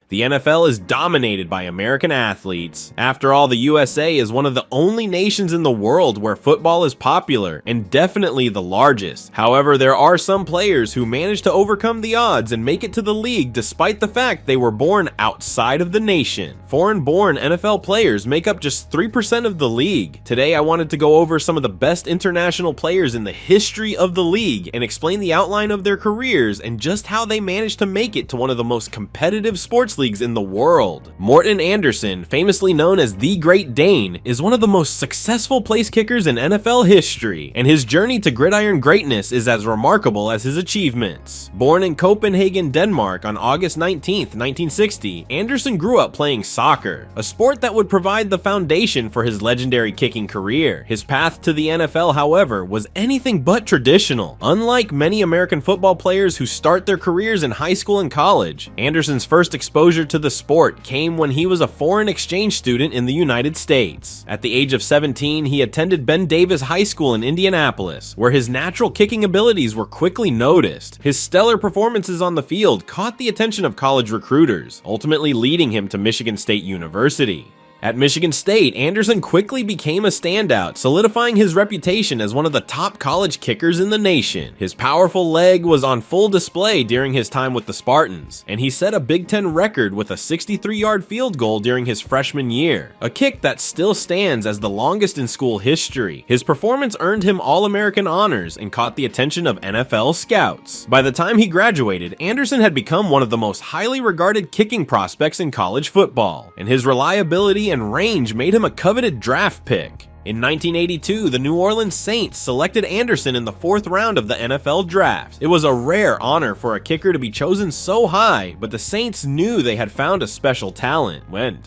The NFL is dominated by American athletes. After all, the USA is one of the only nations in the world where football is popular, and definitely the largest. However, there are some players who manage to overcome the odds and make it to the league despite the fact they were born outside of the nation. Foreign-born NFL players make up just 3% of the league. Today, I wanted to go over some of the best international players in the history of the league and explain the outline of their careers and just how they managed to make it to one of the most competitive sports leagues in the world. Morten Andersen, famously known as the Great Dane, is one of the most successful place kickers in NFL history, and his journey to gridiron greatness is as remarkable as his achievements. Born in Copenhagen, Denmark on August 19, 1960, Andersen grew up playing soccer, a sport that would provide the foundation for his legendary kicking career. His path to the NFL, however, was anything but traditional. Unlike many American football players who start their careers in high school and college, Andersen's first exposure to the sport came when he was a foreign exchange student in the United States. At the age of 17, he attended Ben Davis High School in Indianapolis, where his natural kicking abilities were quickly noticed. His stellar performances on the field caught the attention of college recruiters, ultimately leading him to Michigan State University. At Michigan State, Andersen quickly became a standout, solidifying his reputation as one of the top college kickers in the nation. His powerful leg was on full display during his time with the Spartans, and he set a Big Ten record with a 63-yard field goal during his freshman year, a kick that still stands as the longest in school history. His performance earned him All-American honors and caught the attention of NFL scouts. By the time he graduated, Andersen had become one of the most highly regarded kicking prospects in college football, and his reliability and range made him a coveted draft pick. In 1982, the New Orleans Saints selected Andersen in the 4th round of the NFL draft. It was a rare honor for a kicker to be chosen so high, but the Saints knew they had found a special talent.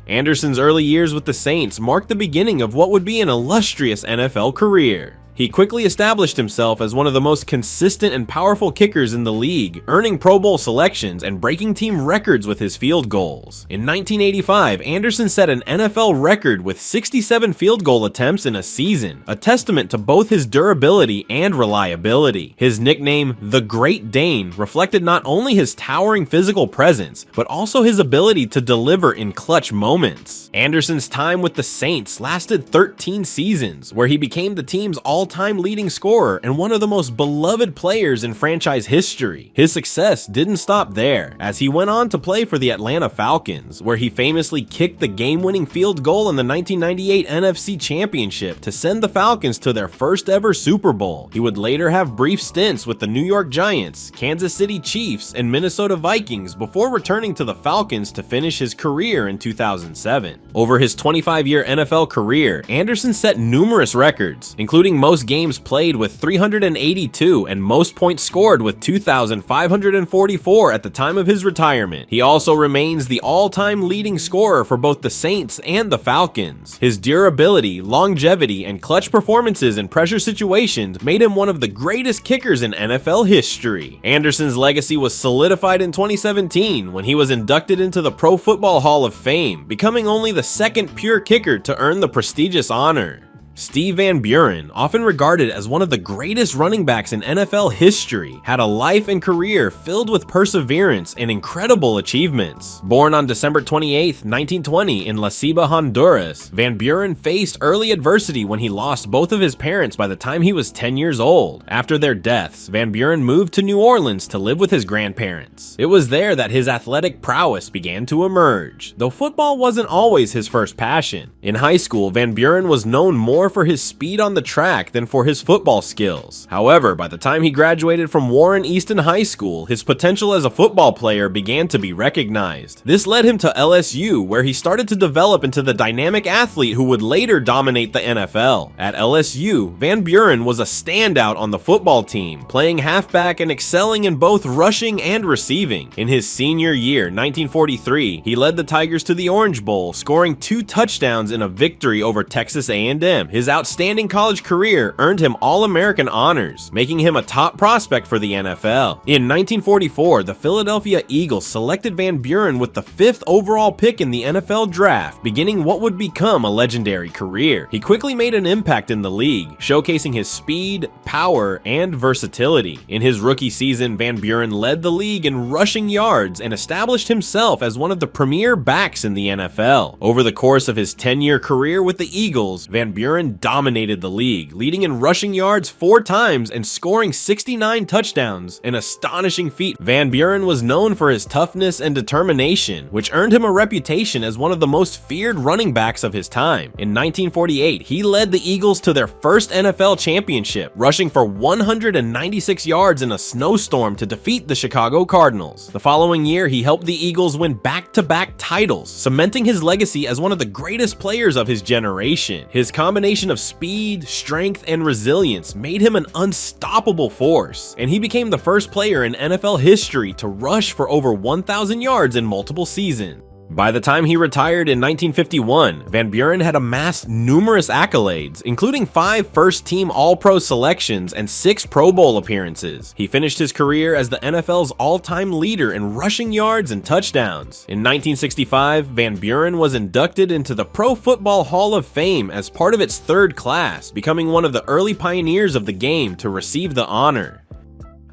Andersen's early years with the Saints marked the beginning of what would be an illustrious NFL career. He quickly established himself as one of the most consistent and powerful kickers in the league, earning Pro Bowl selections and breaking team records with his field goals. In 1985, Andersen set an NFL record with 67 field goal attempts in a season, a testament to both his durability and reliability. His nickname, the Great Dane, reflected not only his towering physical presence, but also his ability to deliver in clutch moments. Andersen's time with the Saints lasted 13 seasons, where he became the team's all-time leading scorer and one of the most beloved players in franchise history. His success didn't stop there, as he went on to play for the Atlanta Falcons, where he famously kicked the game-winning field goal in the 1998 NFC Championship to send the Falcons to their first ever Super Bowl. He would later have brief stints with the New York Giants, Kansas City Chiefs, and Minnesota Vikings before returning to the Falcons to finish his career in 2007. Over his 25-year NFL career, Andersen set numerous records, including most games played with 382 and most points scored with 2,544 at the time of his retirement. He also remains the all-time leading scorer for both the Saints and the Falcons. His durability, longevity, and clutch performances in pressure situations made him one of the greatest kickers in NFL history. Andersen's legacy was solidified in 2017 when he was inducted into the Pro Football Hall of Fame, becoming only the second pure kicker to earn the prestigious honor. Steve Van Buren, often regarded as one of the greatest running backs in NFL history, had a life and career filled with perseverance and incredible achievements. Born on December 28, 1920 in La Ceiba, Honduras, Van Buren faced early adversity when he lost both of his parents by the time he was 10 years old. After their deaths, Van Buren moved to New Orleans to live with his grandparents. It was there that his athletic prowess began to emerge, though football wasn't always his first passion. In high school, Van Buren was known more for his speed on the track than for his football skills. However, by the time he graduated from Warren Easton High School, his potential as a football player began to be recognized. This led him to LSU, where he started to develop into the dynamic athlete who would later dominate the NFL. At LSU, Van Buren was a standout on the football team, playing halfback and excelling in both rushing and receiving. In his senior year, 1943, he led the Tigers to the Orange Bowl, scoring 2 touchdowns in a victory over Texas A&M, his outstanding college career earned him All-American honors, making him a top prospect for the NFL. In 1944, the Philadelphia Eagles selected Van Buren with the 5th overall pick in the NFL draft, beginning what would become a legendary career. He quickly made an impact in the league, showcasing his speed, power, and versatility. In his rookie season, Van Buren led the league in rushing yards and established himself as one of the premier backs in the NFL. Over the course of his 10-year career with the Eagles, Van Buren dominated the league, leading in rushing yards 4 times and scoring 69 touchdowns, an astonishing feat. Van Buren was known for his toughness and determination, which earned him a reputation as one of the most feared running backs of his time. In 1948, he led the Eagles to their first NFL championship, rushing for 196 yards in a snowstorm to defeat the Chicago Cardinals. The following year, he helped the Eagles win back-to-back titles, cementing his legacy as one of the greatest players of his generation. His combination of speed, strength, and resilience made him an unstoppable force, and he became the first player in NFL history to rush for over 1,000 yards in multiple seasons. By the time he retired in 1951, Van Buren had amassed numerous accolades, including 5 first-team All-Pro selections and 6 Pro Bowl appearances. He finished his career as the NFL's all-time leader in rushing yards and touchdowns. In 1965, Van Buren was inducted into the Pro Football Hall of Fame as part of its 3rd class, becoming one of the early pioneers of the game to receive the honor.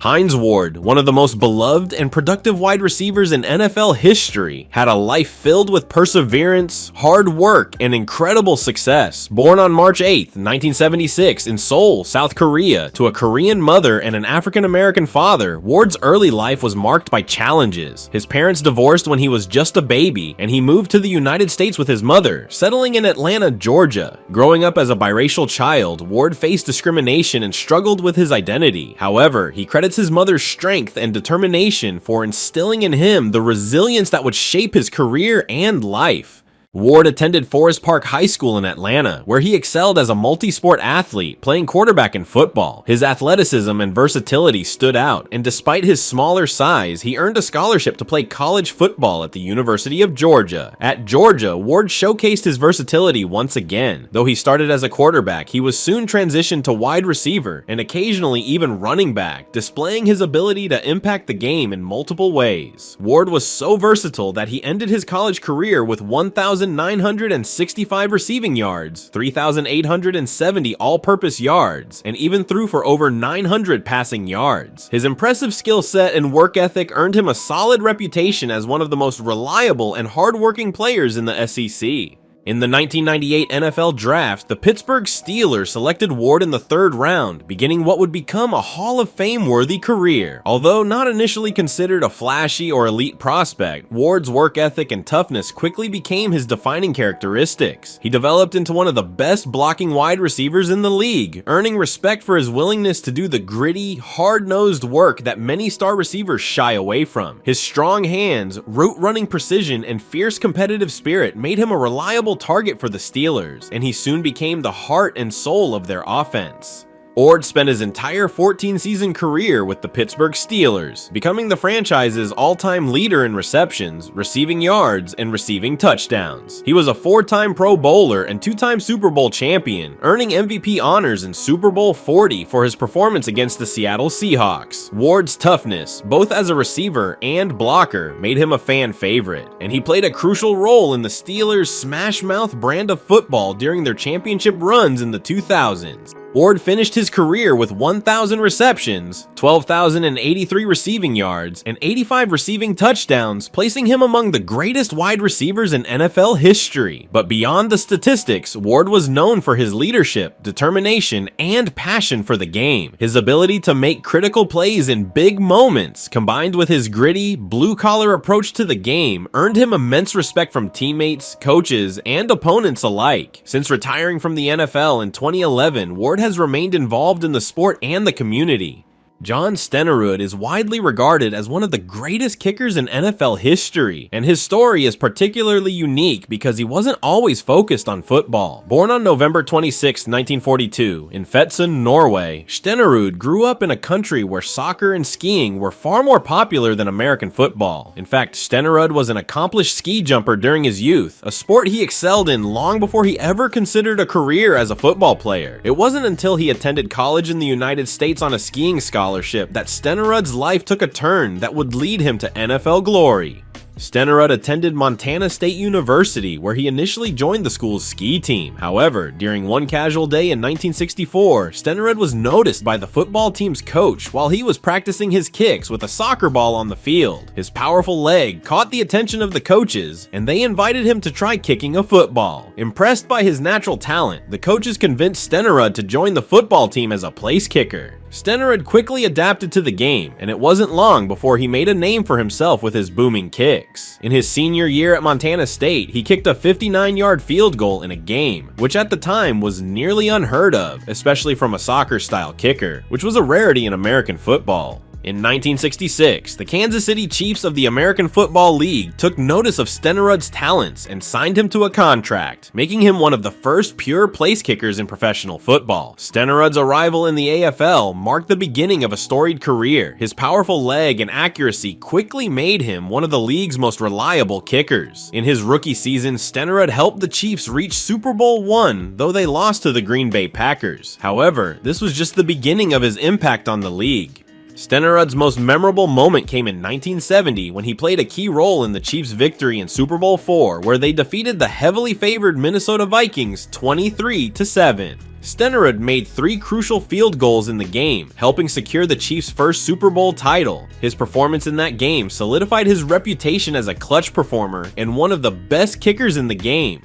Hines Ward, one of the most beloved and productive wide receivers in NFL history, had a life filled with perseverance, hard work, and incredible success. Born on March 8, 1976 in Seoul, South Korea, to a Korean mother and an African-American father, Ward's early life was marked by challenges. His parents divorced when he was just a baby, and he moved to the United States with his mother, settling in Atlanta, Georgia. Growing up as a biracial child, Ward faced discrimination and struggled with his identity. However, he credits his mother's strength and determination for instilling in him the resilience that would shape his career and life. Ward attended Forest Park High School in Atlanta, where he excelled as a multi-sport athlete, playing quarterback in football. His athleticism and versatility stood out, and despite his smaller size, he earned a scholarship to play college football at the University of Georgia. At Georgia, Ward showcased his versatility once again. Though he started as a quarterback, he was soon transitioned to wide receiver and occasionally even running back, displaying his ability to impact the game in multiple ways. Ward was so versatile that he ended his college career with 1,965 receiving yards, 3,870 all-purpose yards, and even threw for over 900 passing yards. His impressive skill set and work ethic earned him a solid reputation as one of the most reliable and hard-working players in the SEC. In the 1998 NFL Draft, the Pittsburgh Steelers selected Ward in the 3rd round, beginning what would become a Hall of Fame-worthy career. Although not initially considered a flashy or elite prospect, Ward's work ethic and toughness quickly became his defining characteristics. He developed into one of the best blocking wide receivers in the league, earning respect for his willingness to do the gritty, hard-nosed work that many star receivers shy away from. His strong hands, route-running precision, and fierce competitive spirit made him a reliable target for the Steelers, and he soon became the heart and soul of their offense. Ward spent his entire 14-season career with the Pittsburgh Steelers, becoming the franchise's all-time leader in receptions, receiving yards, and receiving touchdowns. He was a 4-time Pro Bowler and 2-time Super Bowl champion, earning MVP honors in Super Bowl 40 for his performance against the Seattle Seahawks. Ward's toughness, both as a receiver and blocker, made him a fan favorite, and he played a crucial role in the Steelers' smash-mouth brand of football during their championship runs in the 2000s. Ward finished his career with 1,000 receptions, 12,083 receiving yards, and 85 receiving touchdowns, placing him among the greatest wide receivers in NFL history. But beyond the statistics, Ward was known for his leadership, determination, and passion for the game. His ability to make critical plays in big moments, combined with his gritty, blue-collar approach to the game, earned him immense respect from teammates, coaches, and opponents alike. Since retiring from the NFL in 2011, Ward has remained involved in the sport and the community. John Stenerud is widely regarded as one of the greatest kickers in NFL history, and his story is particularly unique because he wasn't always focused on football. Born on November 26, 1942, in Fetsund, Norway, Stenerud grew up in a country where soccer and skiing were far more popular than American football. In fact, Stenerud was an accomplished ski jumper during his youth, a sport he excelled in long before he ever considered a career as a football player. It wasn't until he attended college in the United States on a skiing scholarship that Stenerud's life took a turn that would lead him to NFL glory. Stenerud attended Montana State University, where he initially joined the school's ski team. However, during one casual day in 1964, Stenerud was noticed by the football team's coach while he was practicing his kicks with a soccer ball on the field. His powerful leg caught the attention of the coaches, and they invited him to try kicking a football. Impressed by his natural talent, the coaches convinced Stenerud to join the football team as a place kicker. Stenerud quickly adapted to the game, and it wasn't long before he made a name for himself with his booming kicks. In his senior year at Montana State, he kicked a 59-yard field goal in a game, which at the time was nearly unheard of, especially from a soccer-style kicker, which was a rarity in American football. In 1966, the Kansas City Chiefs of the American Football League took notice of Stenerud's talents and signed him to a contract, making him one of the first pure place kickers in professional football. Stenerud's arrival in the AFL marked the beginning of a storied career. His powerful leg and accuracy quickly made him one of the league's most reliable kickers. In his rookie season, Stenerud helped the Chiefs reach Super Bowl I, though they lost to the Green Bay Packers. However, this was just the beginning of his impact on the league. Stenerud's most memorable moment came in 1970 when he played a key role in the Chiefs' victory in Super Bowl IV, where they defeated the heavily favored Minnesota Vikings 23-7. Stenerud made 3 crucial field goals in the game, helping secure the Chiefs' first Super Bowl title. His performance in that game solidified his reputation as a clutch performer and one of the best kickers in the game.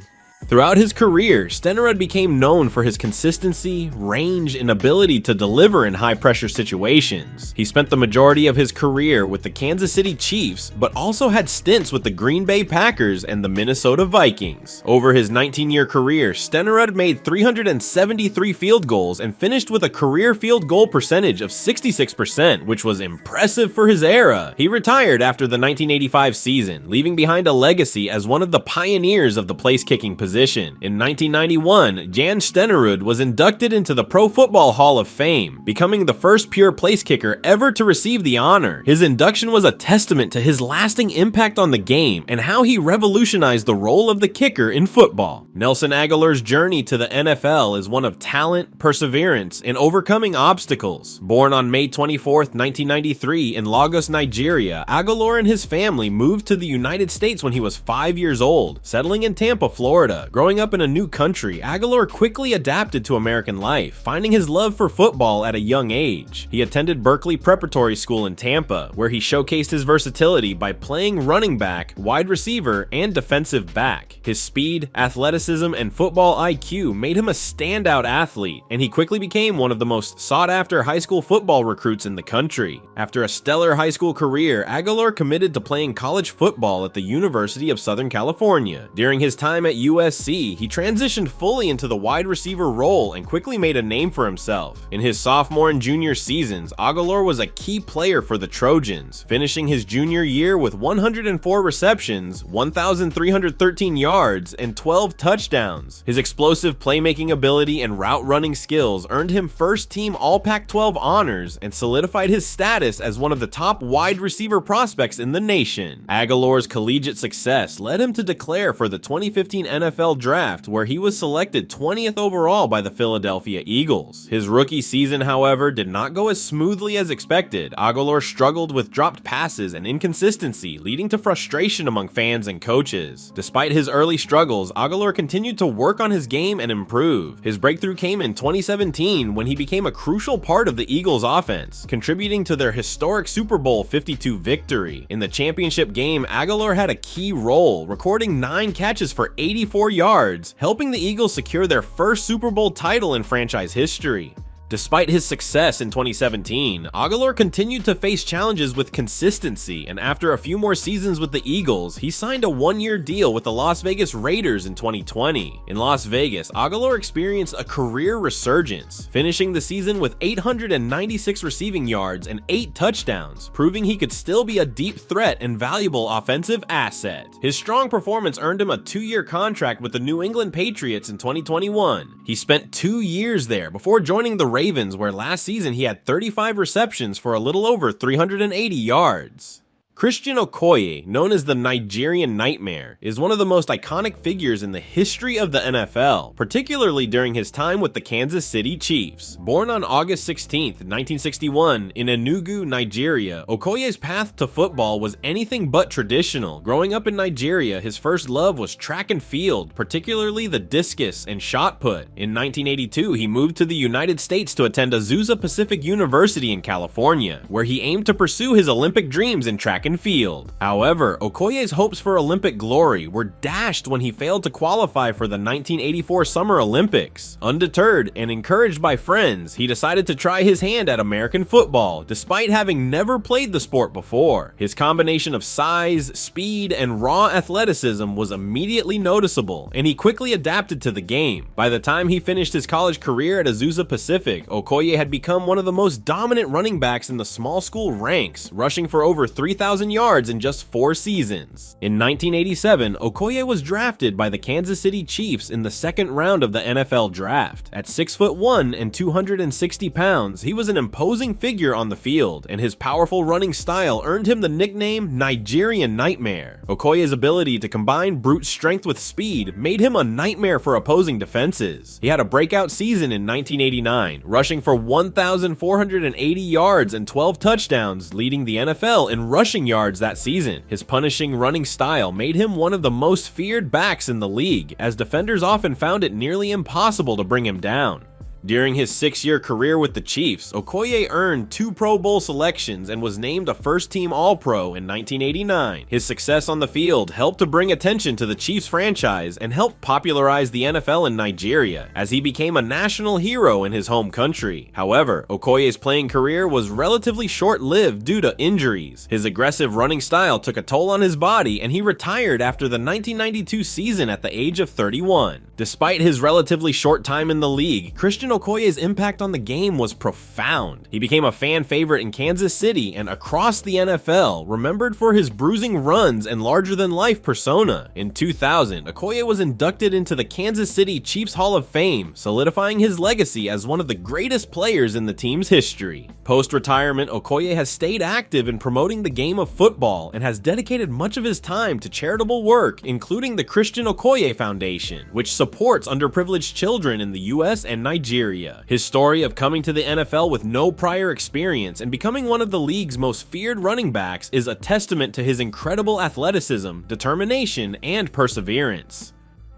Throughout his career, Stenerud became known for his consistency, range, and ability to deliver in high-pressure situations. He spent the majority of his career with the Kansas City Chiefs, but also had stints with the Green Bay Packers and the Minnesota Vikings. Over his 19-year career, Stenerud made 373 field goals and finished with a career field goal percentage of 66%, which was impressive for his era. He retired after the 1985 season, leaving behind a legacy as one of the pioneers of the place-kicking position. In 1991, Jan Stenerud was inducted into the Pro Football Hall of Fame, becoming the first pure place kicker ever to receive the honor. His induction was a testament to his lasting impact on the game and how he revolutionized the role of the kicker in football. Nelson Agholor's journey to the NFL is one of talent, perseverance, and overcoming obstacles. Born on May 24, 1993 in Lagos, Nigeria, Agholor and his family moved to the United States when he was 5 years old, settling in Tampa, Florida. Growing up in a new country, Agholor quickly adapted to American life, finding his love for football at a young age. He attended Berkeley Preparatory School in Tampa, where he showcased his versatility by playing running back, wide receiver, and defensive back. His speed, athleticism, and football IQ made him a standout athlete, and he quickly became one of the most sought-after high school football recruits in the country. After a stellar high school career, Agholor committed to playing college football at the University of Southern California. During his time at USC, he transitioned fully into the wide receiver role and quickly made a name for himself. In his sophomore and junior seasons, Agholor was a key player for the Trojans, finishing his junior year with 104 receptions, 1,313 yards, and 12 touchdowns. His explosive playmaking ability and route running skills earned him first-team All-Pac-12 honors and solidified his status as one of the top wide receiver prospects in the nation. Agholor's collegiate success led him to declare for the 2015 NFL Draft, where he was selected 20th overall by the Philadelphia Eagles. His rookie season, however, did not go as smoothly as expected. Agholor struggled with dropped passes and inconsistency, leading to frustration among fans and coaches. Despite his early struggles, Agholor continued to work on his game and improve. His breakthrough came in 2017 when he became a crucial part of the Eagles' offense, contributing to their historic Super Bowl 52 victory. In the championship game, Agholor had a key role, recording 9 catches for 84 yards, helping the Eagles secure their first Super Bowl title in franchise history. Despite his success in 2017, Agholor continued to face challenges with consistency, and after a few more seasons with the Eagles, he signed a one-year deal with the Las Vegas Raiders in 2020. In Las Vegas, Agholor experienced a career resurgence, finishing the season with 896 receiving yards and 8 touchdowns, proving he could still be a deep threat and valuable offensive asset. His strong performance earned him a 2-year contract with the New England Patriots in 2021. He spent 2 years there before joining the Ravens, where last season he had 35 receptions for a little over 380 yards. Chirstian Okoye, known as the Nigerian Nightmare, is one of the most iconic figures in the history of the NFL, particularly during his time with the Kansas City Chiefs. Born on August 16, 1961, in Enugu, Nigeria, Okoye's path to football was anything but traditional. Growing up in Nigeria, his first love was track and field, particularly the discus and shot put. In 1982, he moved to the United States to attend Azusa Pacific University in California, where he aimed to pursue his Olympic dreams in track and field. However, Okoye's hopes for Olympic glory were dashed when he failed to qualify for the 1984 Summer Olympics. Undeterred and encouraged by friends, he decided to try his hand at American football, despite having never played the sport before. His combination of size, speed, and raw athleticism was immediately noticeable, and he quickly adapted to the game. By the time he finished his college career at Azusa Pacific, Okoye had become one of the most dominant running backs in the small school ranks, rushing for over 3,000 yards in just 4 seasons. In 1987, Okoye was drafted by the Kansas City Chiefs in the second round of the NFL draft. At 6'1" and 260 pounds, he was an imposing figure on the field, and his powerful running style earned him the nickname Nigerian Nightmare. Okoye's ability to combine brute strength with speed made him a nightmare for opposing defenses. He had a breakout season in 1989, rushing for 1,480 yards and 12 touchdowns, leading the NFL in rushing yards that season. His punishing running style made him one of the most feared backs in the league, as defenders often found it nearly impossible to bring him down. During his 6-year career with the Chiefs, Okoye earned 2 Pro Bowl selections and was named a first-team All-Pro in 1989. His success on the field helped to bring attention to the Chiefs franchise and helped popularize the NFL in Nigeria, as he became a national hero in his home country. However, Okoye's playing career was relatively short-lived due to injuries. His aggressive running style took a toll on his body, and he retired after the 1992 season at the age of 31. Despite his relatively short time in the league, Chirstian Okoye's impact on the game was profound. He became a fan favorite in Kansas City and across the NFL, remembered for his bruising runs and larger-than-life persona. In 2000, Okoye was inducted into the Kansas City Chiefs Hall of Fame, solidifying his legacy as one of the greatest players in the team's history. Post-retirement, Okoye has stayed active in promoting the game of football and has dedicated much of his time to charitable work, including the Chirstian Okoye Foundation, which supports underprivileged children in the US and Nigeria. His story of coming to the NFL with no prior experience and becoming one of the league's most feared running backs is a testament to his incredible athleticism, determination, and perseverance.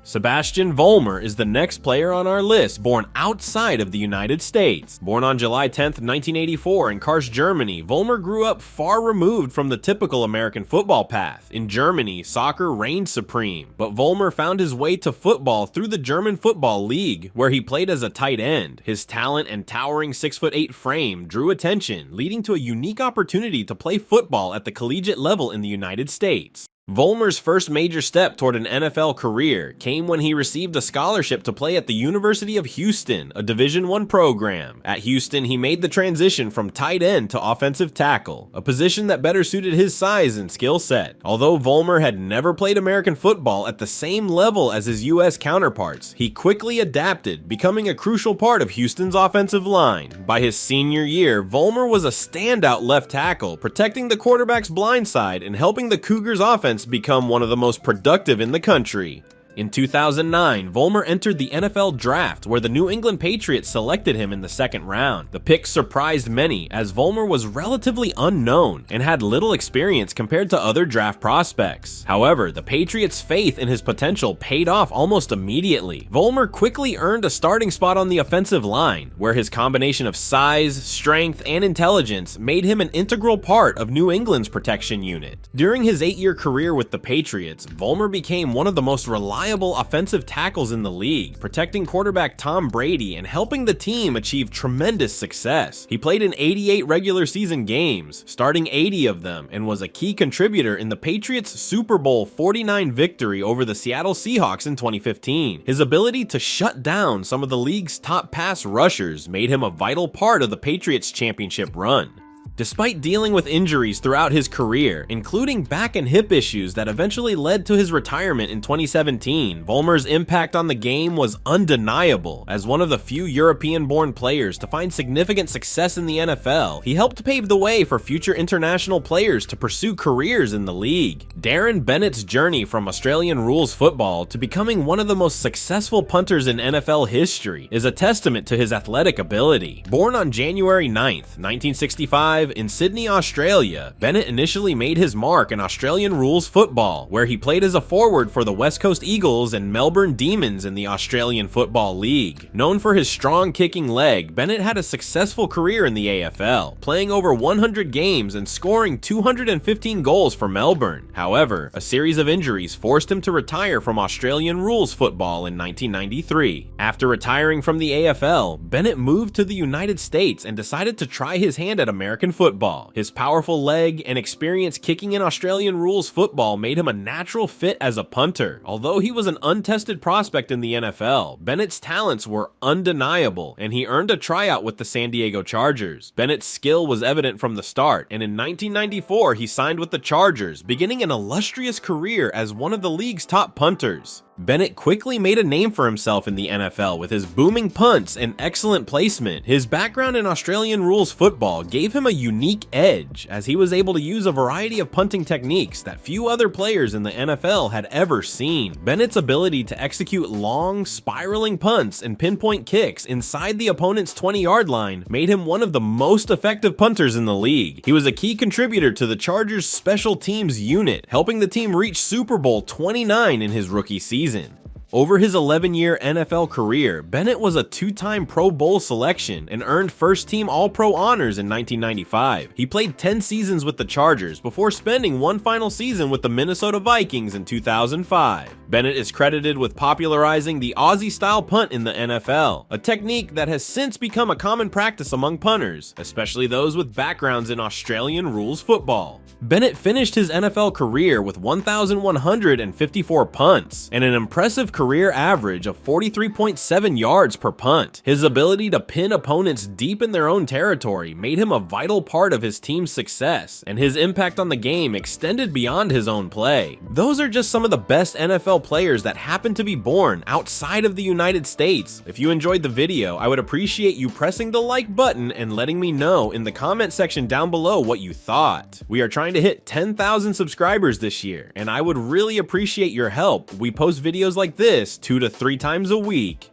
Sebastian Vollmer is the next player on our list born outside of the United States. Born on July 10, 1984 in Kars, Germany, Vollmer grew up far removed from the typical American football path. In Germany, soccer reigned supreme, but Vollmer found his way to football through the German Football League, where he played as a tight end. His talent and towering 6'8" frame drew attention, leading to a unique opportunity to play football at the collegiate level in the United States. Vollmer's first major step toward an NFL career came when he received a scholarship to play at the University of Houston, a Division I program. At Houston, he made the transition from tight end to offensive tackle, a position that better suited his size and skill set. Although Vollmer had never played American football at the same level as his US counterparts, he quickly adapted, becoming a crucial part of Houston's offensive line. By his senior year, Vollmer was a standout left tackle, protecting the quarterback's blind side and helping the Cougars' offense become one of the most productive in the country. In 2009, Vollmer entered the NFL draft, where the New England Patriots selected him in the second round. The pick surprised many, as Vollmer was relatively unknown and had little experience compared to other draft prospects. However, the Patriots' faith in his potential paid off almost immediately. Vollmer quickly earned a starting spot on the offensive line, where his combination of size, strength, and intelligence made him an integral part of New England's protection unit. During his 8-year career with the Patriots, Vollmer became one of the most reliable reliable offensive tackles in the league, protecting quarterback Tom Brady and helping the team achieve tremendous success. He played in 88 regular season games, starting 80 of them, and was a key contributor in the Patriots' Super Bowl 49 victory over the Seattle Seahawks in 2015. His ability to shut down some of the league's top pass rushers made him a vital part of the Patriots' championship run. Despite dealing with injuries throughout his career, including back and hip issues that eventually led to his retirement in 2017, Vollmer's impact on the game was undeniable. As one of the few European-born players to find significant success in the NFL, he helped pave the way for future international players to pursue careers in the league. Darren Bennet's journey from Australian rules football to becoming one of the most successful punters in NFL history is a testament to his athletic ability. Born on January 9th, 1965, in Sydney, Australia, Bennet initially made his mark in Australian rules football, where he played as a forward for the West Coast Eagles and Melbourne Demons in the Australian Football League. Known for his strong kicking leg, Bennet had a successful career in the AFL, playing over 100 games and scoring 215 goals for Melbourne. However, a series of injuries forced him to retire from Australian rules football in 1993. After retiring from the AFL, Bennet moved to the United States and decided to try his hand at American football. His powerful leg and experience kicking in Australian rules football made him a natural fit as a punter. Although he was an untested prospect in the NFL, Bennett's talents were undeniable, and he earned a tryout with the San Diego Chargers. Bennett's skill was evident from the start, and in 1994 he signed with the Chargers, beginning an illustrious career as one of the league's top punters. Bennet quickly made a name for himself in the NFL with his booming punts and excellent placement. His background in Australian rules football gave him a unique edge, as he was able to use a variety of punting techniques that few other players in the NFL had ever seen. Bennett's ability to execute long, spiraling punts and pinpoint kicks inside the opponent's 20-yard line made him one of the most effective punters in the league. He was a key contributor to the Chargers' special teams unit, helping the team reach Super Bowl 29 in his rookie season. Over his 11-year NFL career, Bennet was a two-time Pro Bowl selection and earned first-team All-Pro honors in 1995. He played 10 seasons with the Chargers before spending one final season with the Minnesota Vikings in 2005. Bennet is credited with popularizing the Aussie-style punt in the NFL, a technique that has since become a common practice among punters, especially those with backgrounds in Australian rules football. Bennet finished his NFL career with 1,154 punts and an impressive career average of 43.7 yards per punt. His ability to pin opponents deep in their own territory made him a vital part of his team's success, and his impact on the game extended beyond his own play. Those are just some of the best NFL players that happen to be born outside of the United States. If you enjoyed the video, I would appreciate you pressing the like button and letting me know in the comment section down below what you thought. We are trying to hit 10,000 subscribers this year, and I would really appreciate your help. We post videos like this 2 to 3 times a week.